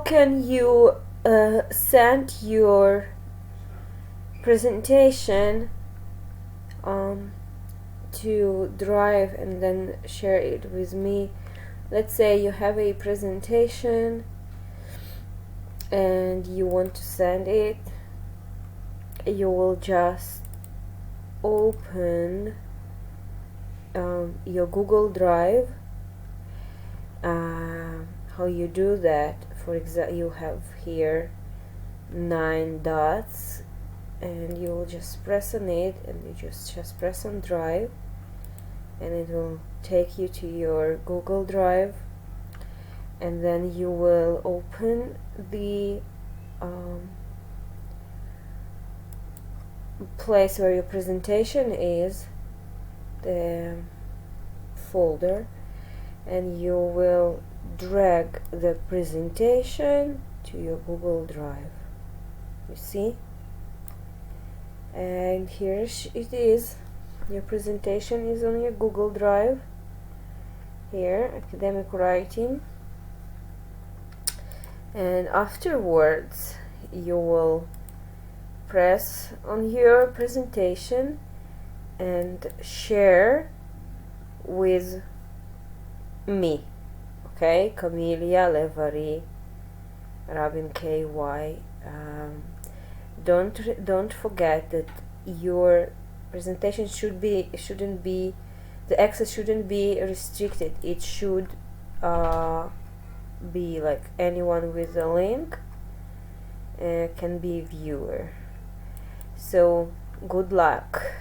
can you send your presentation to Drive and then share it with me? Let's say you have a presentation and you want to send it. You will just open your Google Drive. How you do that? For example, you have here 9 dots, and you will just press on it, and you just press on Drive, and it will take you to your Google Drive, and then you will open the place where your presentation is, the folder, and you will drag the presentation to your Google Drive. You see? And here it is. Your presentation is on your Google Drive. Here, academic writing. And afterwards, you will press on your presentation and share with me. Okay, Camelia Levari, Rabin KY. Don't forget that your presentation shouldn't be the access shouldn't be restricted. It should be like anyone with a link can be a viewer. So good luck.